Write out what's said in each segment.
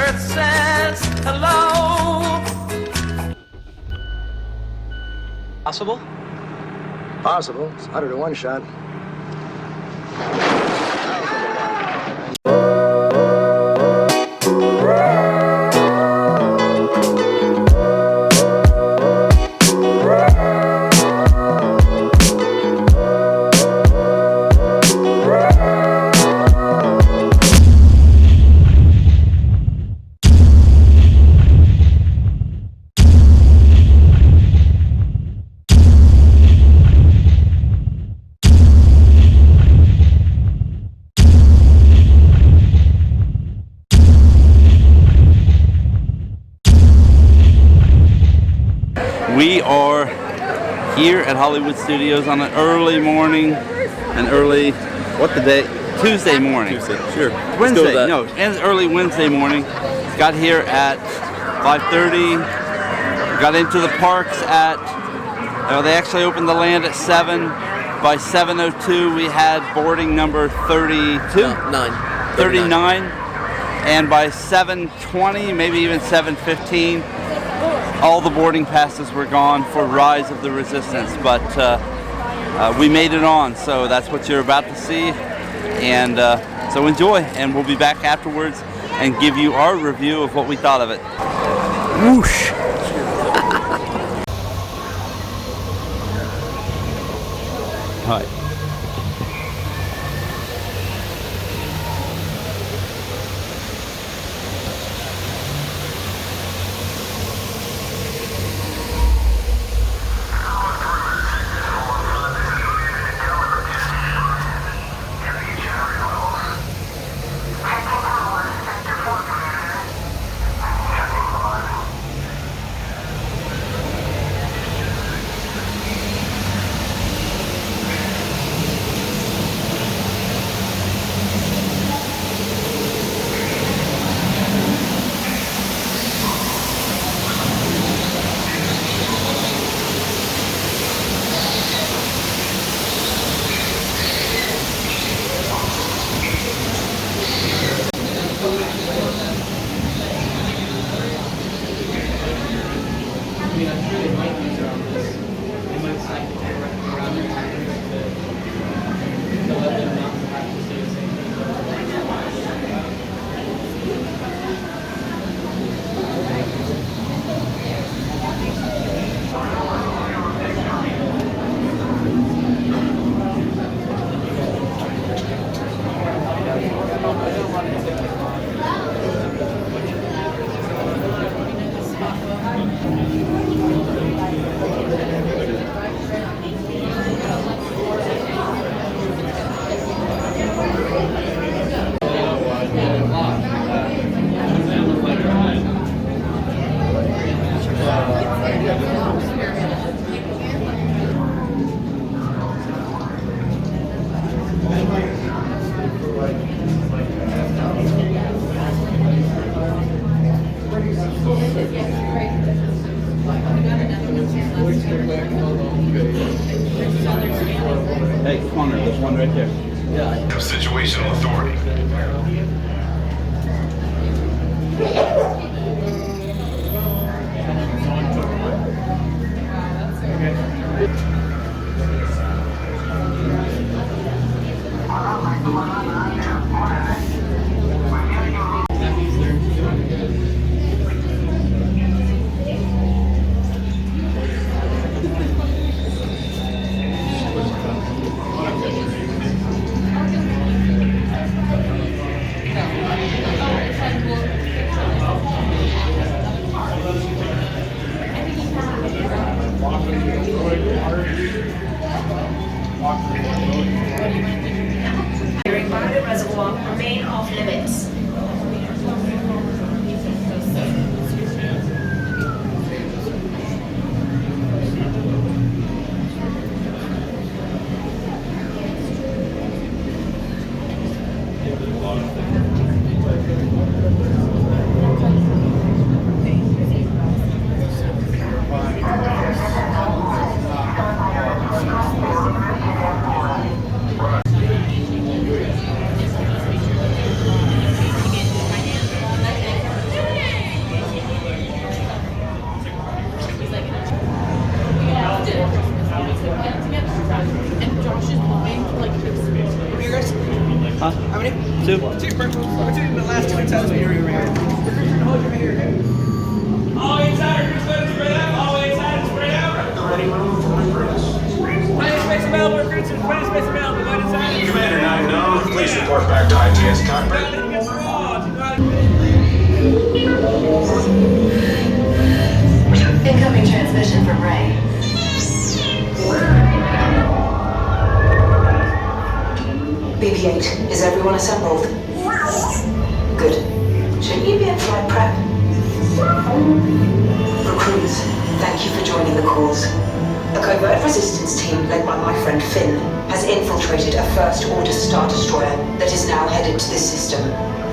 earth says hello. Possible? Possible. It's 100 to 1 shot. We are here at Hollywood Studios on an early morning, what the day? Tuesday morning. Tuesday, sure. Wednesday, no, early Wednesday morning. Got here at 5:30. Got into the parks at, they actually opened the land at 7. By 7:02 we had boarding number 32? No, 39. And by 7:20, maybe even 7:15, all the boarding passes were gone for Rise of the Resistance, but we made it on, so that's what you're about to see, and so enjoy, and we'll be back afterwards and give you our review of what we thought of it. Whoosh! Hi. Hey, Connor, there's one right there. Yeah. Situational authority. you be in flight prep? Recruits, thank you for joining the cause. A covert resistance team led by my friend Finn has infiltrated a First Order Star Destroyer that is now headed to this system.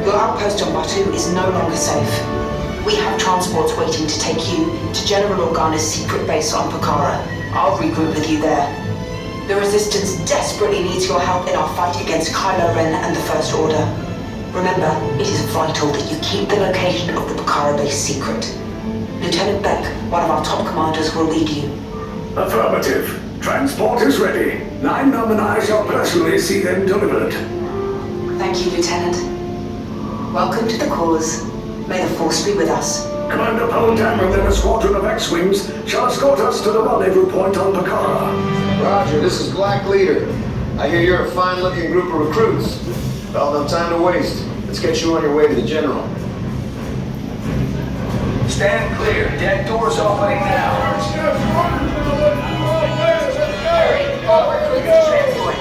Your outpost on Batu is no longer safe. We have transports waiting to take you to General Organa's secret base on Pokhara. I'll regroup with you there. The Resistance desperately needs your help in our fight against Kylo Ren and the First Order. Remember, it is vital that you keep the location of the Pokhara base secret. Lieutenant Beck, one of our top commanders, will lead you. Affirmative. Transport is ready. 9-Num and I shall personally see them delivered. Thank you, Lieutenant. Welcome to the cause. May the Force be with us. Commander Poldam and then a squadron of X-Wings shall escort us to the rendezvous point on Pokhara. Roger, this is Black Leader. I hear you're a fine-looking group of recruits. Well, no time to waste. Let's get you on your way to the General. Stand clear. Deck doors opening now. All recruits to transport.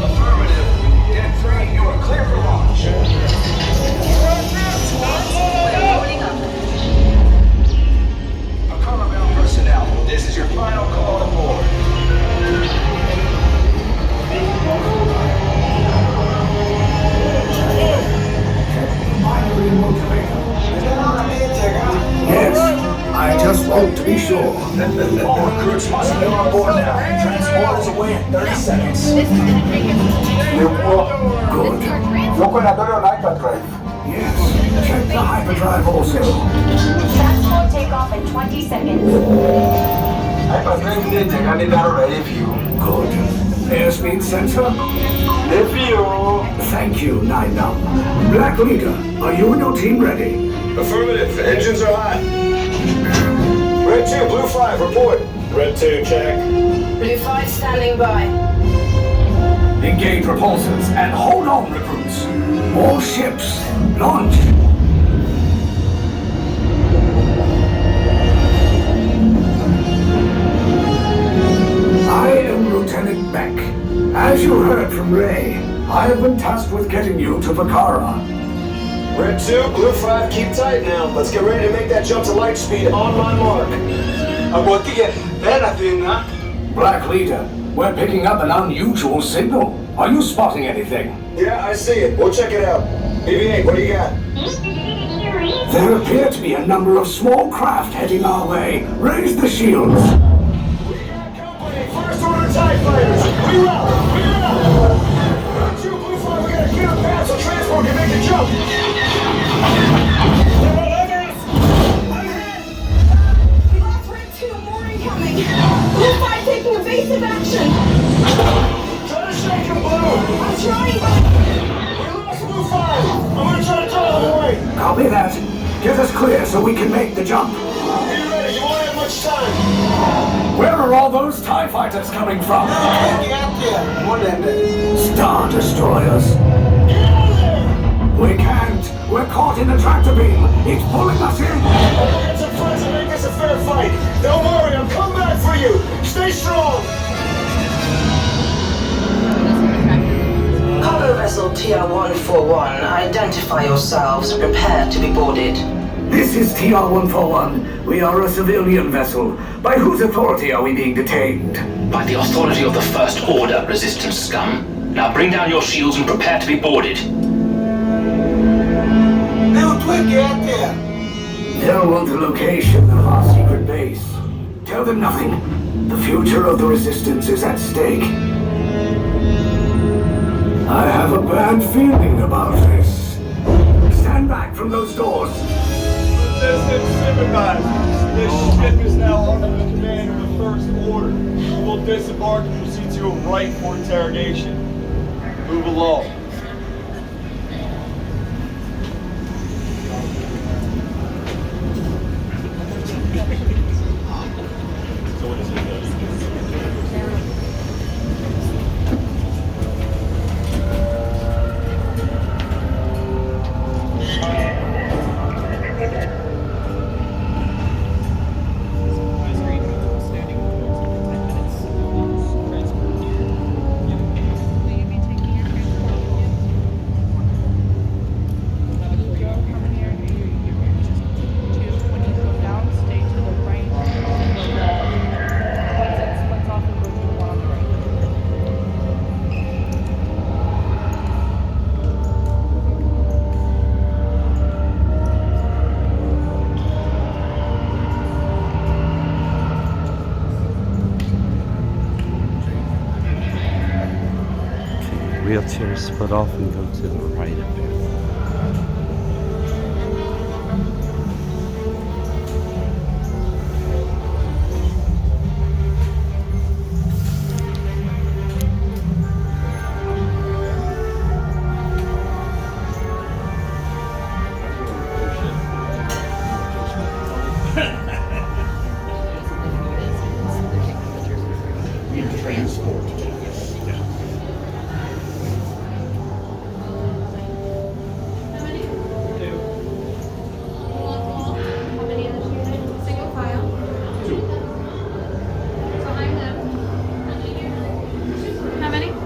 Affirmative. Deck 3, you are clear for launch. Pokhara-bound personnel, this is your final call to board. Yes, I just want to be sure. All recruits must be on board now. Transport is away in 30 seconds. This is going to take us Good. Yes, check the hyperdrive also. transport takeoff in 20 seconds. Good. Airspeed sensor? Thank you, 9-Num. Black Leader, are you and your team ready? Affirmative. Engines are hot. Red 2, Blue 5, report. Red 2, check. Blue 5 standing by. Engage repulsors and hold on, recruits. All ships, launch. I am Lieutenant Beck. As you heard from Ray, I have been tasked with getting you to Pokhara. Red 2, Blue 5, keep tight now. Let's get ready to make that jump to light speed on my mark. Black Leader, we're picking up an unusual signal. Are you spotting anything? Yeah, I see it. We'll check it out. BB-8, what do you got? There appear to be a number of small craft heading our way. Raise the shields. We got company. First Order TIE fighters. Reroute! Reroute! Red 2, Blue 5, we gotta get a path so transport can make a jump. We lost Red 2, more incoming. Blue 5 taking evasive action. Try to shake him, Blue. I'm trying. We lost Blue 5. I'm gonna try to draw him away. Copy that. Get us clear so we can make the jump. Be ready. You won't have much time. Where are all those TIE fighters coming from? Star Destroyers. Get out of there! We can't. We're caught in the tractor beam. It's pulling us in. We'll get some friends and make this a fair fight. Don't worry, I'm coming back for you. Stay strong. Cargo vessel TR-141, identify yourselves and prepare to be boarded. This is TR-141. We are a civilian vessel. By whose authority are we being detained? By the authority of the First Order, Resistance scum. Now bring down your shields and prepare to be boarded. They'll want the location of our secret base. Tell them nothing. The future of the Resistance is at stake. I have a bad feeling about this. Stand back from those doors. Resistance sympathizers. This ship is now under the command of the First Order. We will disembark and proceed to a right for interrogation. Move along. We split off and go to the right up here.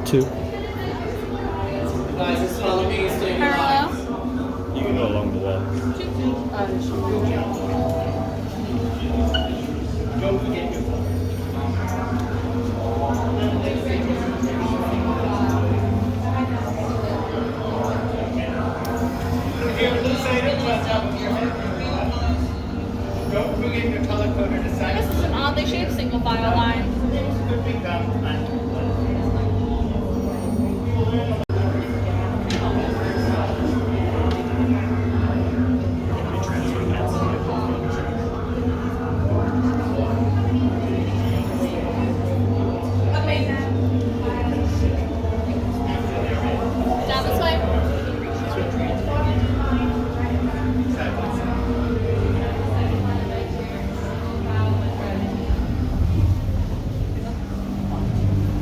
Two. Parallel. You can go along the wall. Don't forget your phone. Don't forget your color coded assignment. This is an oddly shaped single file line. Could be done. Down this way.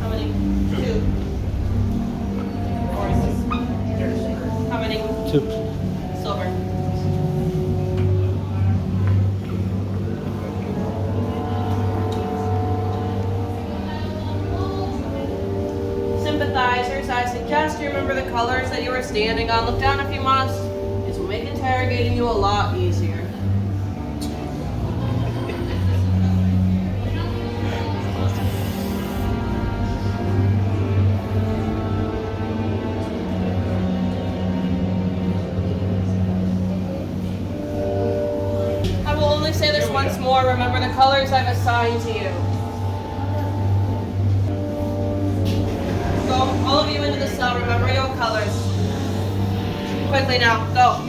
How many? Two. How many? Two. Silver. Sympathizers, I suggest you remember the colors that you were standing on. Look down if you must. This will make interrogating you a lot easier. I will only say this once more. Remember the colors I've assigned to you. Go, all of you into the cell. Remember your colors. Quickly now, go.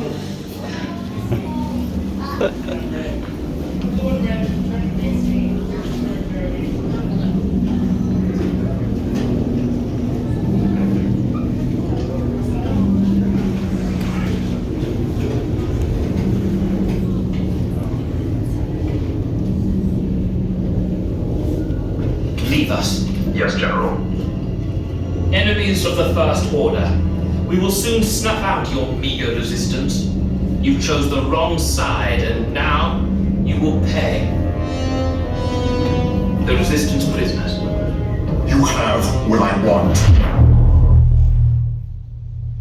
Leave us. Yes, General. Enemies of the First Order. We will soon snuff out your meager resistance. You chose the wrong side, and now you will pay. The Resistance prisoners. You have what I want.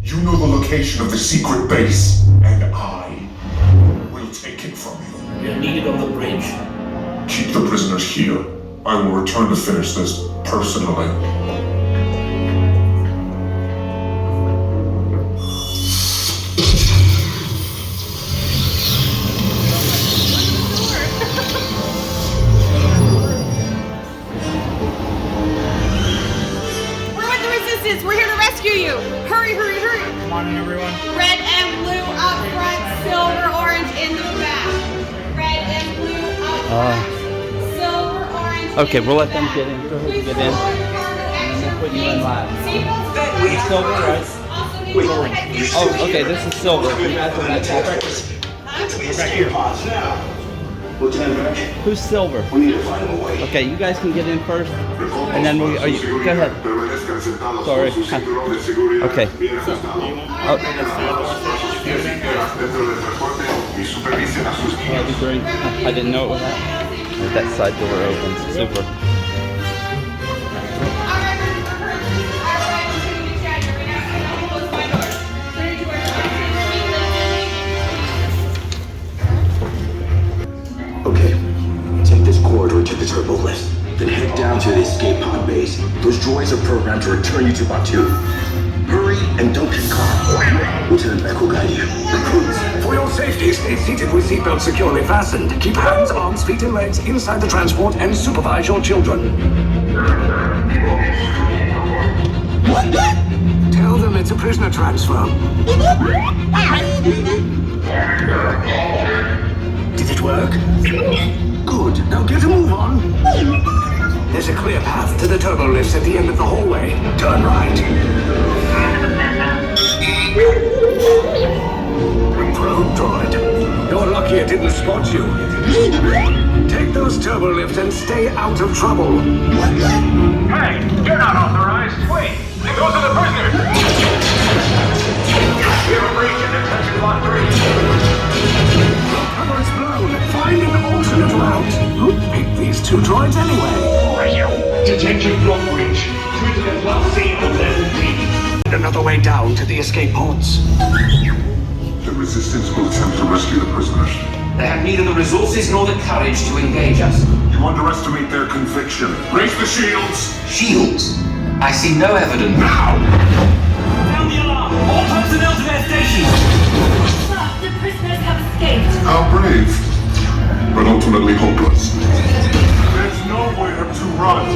You know the location of the secret base, and I will take it from you. You're needed on the bridge. Keep the prisoners here. I will return to finish this personally. We're with the resistance. We're here to rescue you. Hurry, hurry, hurry. Come on in, everyone. Red and blue up front, silver, orange in the back. Red and blue up front, silver, orange. Okay, in we'll the let them back. get in. Go ahead, Please get in. follow your cargo action put you in routines. line. Seatbelts for Silver, right? Also need to head your Oh, okay, this is silver. Back here. Lieutenant Beck, Who's silver? we need to find a way. Okay, you guys can get in first, and then we. Are you, go ahead. Sorry. Okay. Oh. That'd be great. I didn't know it was that. That side door opens. Super. Okay, take this corridor to the turbo lift, then head down to the escape pod base. Those droids are programmed to return you to Batu. Hurry and don't get caught. Lieutenant Beck will guide you. Recruits, for your safety, stay seated with seatbelts securely fastened. Keep hands, arms, feet, and legs inside the transport and supervise your children. Tell them permits a prisoner transfer. Did it work? Good. Now get a move on. There's a clear path to the turbo lifts at the end of the hallway. Turn right. Probe droid. You're lucky it didn't spot you. Take those turbo lifts and stay out of trouble. Hey, you're not authorized. Wait, those are the prisoners. We have a breach in detention block 3. Cover is blown. Find an alternate route. Who'd pick these two droids anyway? Detention block breach. Prisoner block C on level D. Another way down to the escape pods. The Resistance will attempt to rescue the prisoners. They have neither the resources nor the courage to engage us. You underestimate their conviction. Raise the shields! Shields? I see no evidence. Now! Sound the alarm! All personnel to their stations! Sir, the prisoners have escaped. How brave, but ultimately hopeless. There's nowhere to run.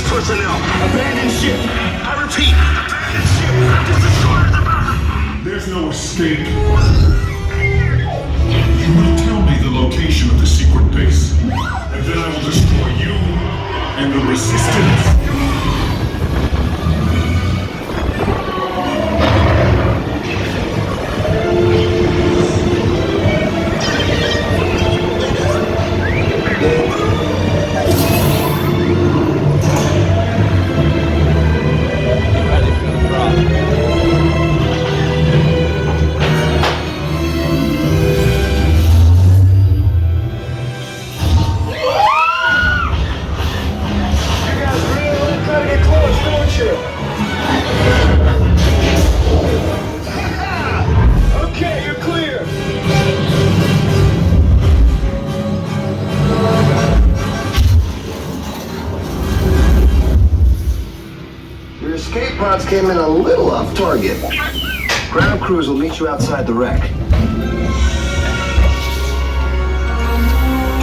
Personnel, abandon ship. I repeat, abandon ship. This destroyer's about. There's no escape. You will tell me the location of the secret base, and then I will destroy you and the Resistance. Okay, you're clear. Your escape pods came in a little off target. Ground crews will meet you outside the wreck.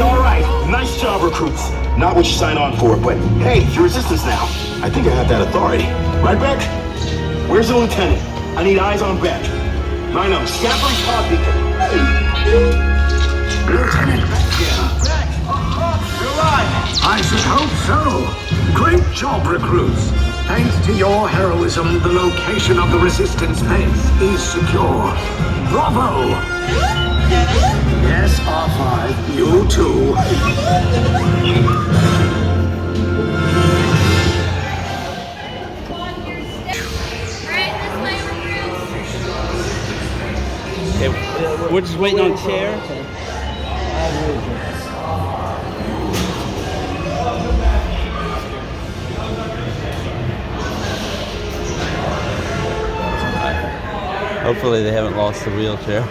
All right, nice job, recruits. Not what you signed on for, but hey, you're Resistance now. I think I have that authority. Right, Beck? Where's the lieutenant? I need eyes on Beck. Rhino, scan for his pod beacon. Lieutenant Beck here. Beck! You're alive! I should hope so. Great job, recruits. Thanks to your heroism, the location of the Resistance base is secure. Bravo! Yes, R5, you too. Okay, we're just waiting on chair. Hopefully they haven't lost the wheelchair.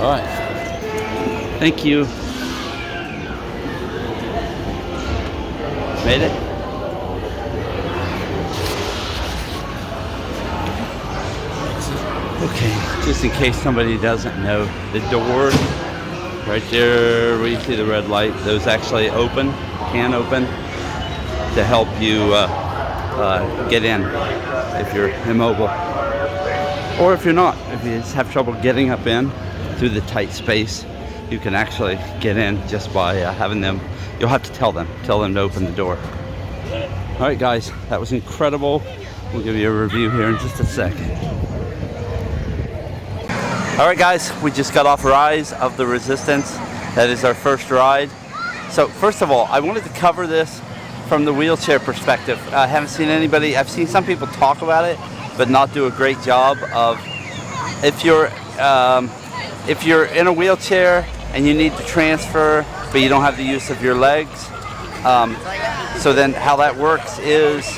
All right. Thank you. Made it? Okay, just in case somebody doesn't know, the door right there where you see the red light, those actually open, can open to help you get in if you're immobile. Or if you're not, if you just have trouble getting up in through the tight space, you can actually get in just by having them, you'll have to tell them to open the door. All right guys, that was incredible. We'll give you a review here in just a second. All right, guys, we just got off Rise of the Resistance. That is our first ride. So first of all, I wanted to cover this from the wheelchair perspective. I haven't seen anybody, I've seen some people talk about it, but not do a great job of, if you're in a wheelchair and you need to transfer, but you don't have the use of your legs, so then how that works is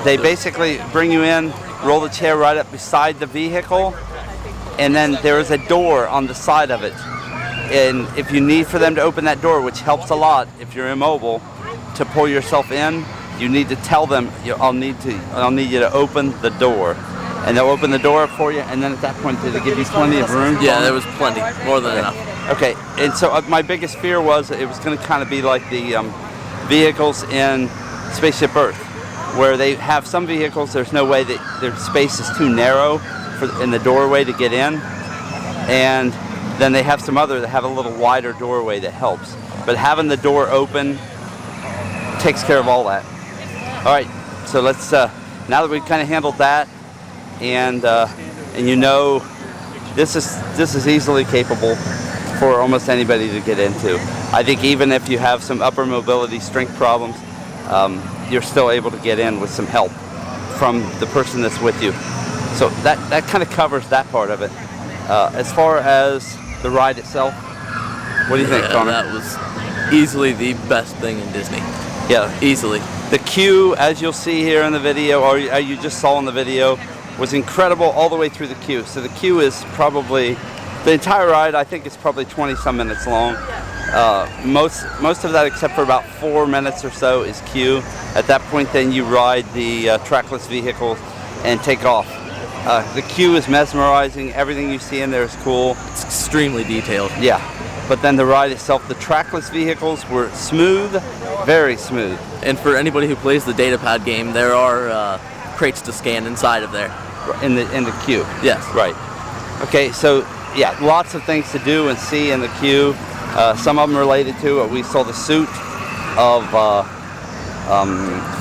they basically bring you in, roll the chair right up beside the vehicle, and then there is a door on the side of it. And if you need for them to open that door, which helps a lot if you're immobile, to pull yourself in, you need to tell them, I'll need you to open the door. And they'll open the door up for you, and then at that point, did they give you plenty of room? Yeah, there was plenty, more than enough. Okay, and so my biggest fear was it was going to kind of be like the vehicles in Spaceship Earth, where they have some vehicles, there's no way that their space is too narrow in the doorway to get in, and then they have some other that have a little wider doorway that helps. But having the door open takes care of all that. All right, so let's, now that we've kind of handled that, and you know, this is easily capable for almost anybody to get into. I think even if you have some upper mobility strength problems, you're still able to get in with some help from the person that's with you. So that kind of covers that part of it. As far as the ride itself, what do you think, Connor? That was easily the best thing in Disney. Yeah, easily. The queue, as you'll see here in the video, or you just saw in the video, was incredible all the way through the queue. So the queue is probably, the entire ride I think is probably 20 some minutes long. Most of that, except for about 4 minutes or so, is queue. At that point then you ride the trackless vehicle and take off. The queue is mesmerizing, everything you see in there is cool. It's extremely detailed. Yeah, but then the ride itself, the trackless vehicles were smooth, very smooth. And for anybody who plays the datapad game, there are crates to scan inside of there. In the queue? Yes. Right. Okay, so yeah, lots of things to do and see in the queue. Some of them related to it. We saw the suit of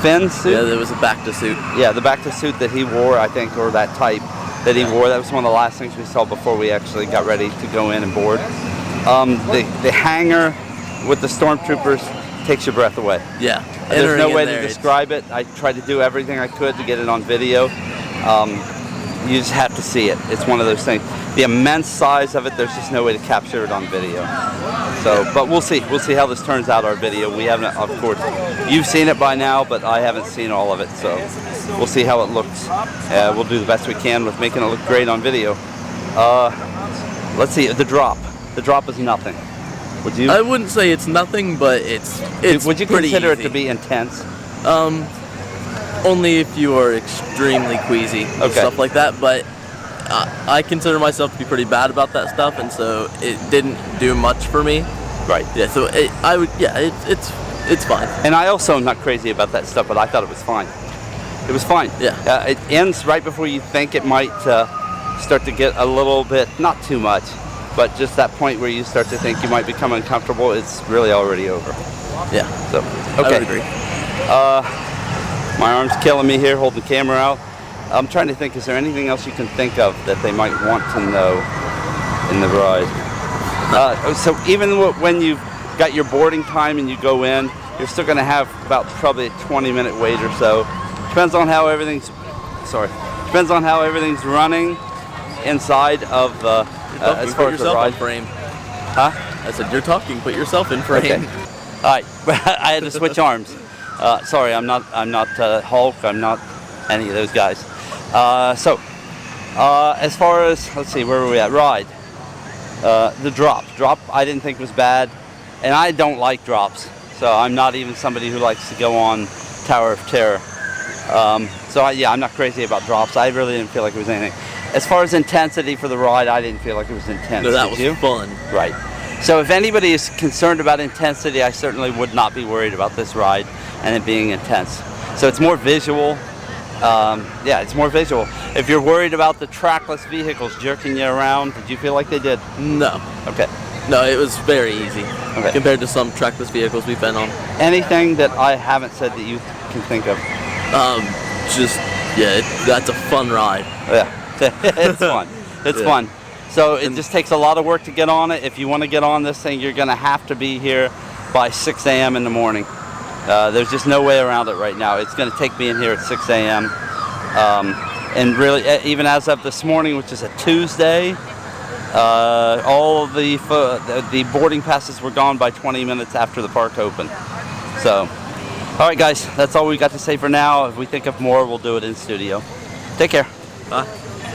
Finn's suit. Yeah, there was a Bacta suit. Yeah, the Bacta suit that he wore, I think, or that type that he wore. That was one of the last things we saw before we actually got ready to go in and board. The hangar with the stormtroopers takes your breath away. Yeah. There's no way to describe it. I tried to do everything I could to get it on video. You just have to see it. It's one of those things. The immense size of it, there's just no way to capture it on video. So, but we'll see. We'll see how this turns out, our video. We haven't, of course, you've seen it by now, but I haven't seen all of it. So we'll see how it looks. We'll do the best we can with making it look great on video. Let's see, the drop. The drop is nothing. Would you? I wouldn't say it's nothing, but it's Would you consider it to be intense? Only if you are extremely queasy and stuff like that, but I consider myself to be pretty bad about that stuff, and so it didn't do much for me. Right. Yeah, so it's fine. And I also am not crazy about that stuff, but I thought it was fine. It was fine. Yeah. It ends right before you think it might start to get a little bit, not too much, but just that point where you start to think you might become uncomfortable, it's really already over. Yeah. So, okay. I would agree. My arm's killing me here, holding the camera out. I'm trying to think, is there anything else you can think of that they might want to know in the ride? So even when you've got your boarding time and you go in, you're still going to have about probably a 20-minute wait or so. Depends on how everything's running inside of as far as the ride. Frame. Huh? I said, you're talking, put yourself in frame. Okay. All right, I had to switch arms. Sorry, I'm not Hulk. I'm not any of those guys. So as far as, let's see, where were we at? Ride. The drop I didn't think was bad, and I don't like drops, so I'm not even somebody who likes to go on Tower of Terror. I'm not crazy about drops. I really didn't feel like it was anything. As far as intensity for the ride, I didn't feel like it was intense. No, that was fun. Right. So if anybody is concerned about intensity, I certainly would not be worried about this ride and it being intense. So it's more visual. It's more visual. If you're worried about the trackless vehicles jerking you around, did you feel like they did? No. Okay. No, it was very easy compared to some trackless vehicles we've been on. Anything that I haven't said that you can think of? That's a fun ride. Yeah, it's fun. It's fun. So it just takes a lot of work to get on it. If you want to get on this thing, you're going to have to be here by 6 a.m. in the morning. There's just no way around it right now. It's going to take me in here at 6 a.m. And really, even as of this morning, which is a Tuesday, all of the boarding passes were gone by 20 minutes after the park opened. So, all right, guys, that's all we got to say for now. If we think of more, we'll do it in studio. Take care. Bye.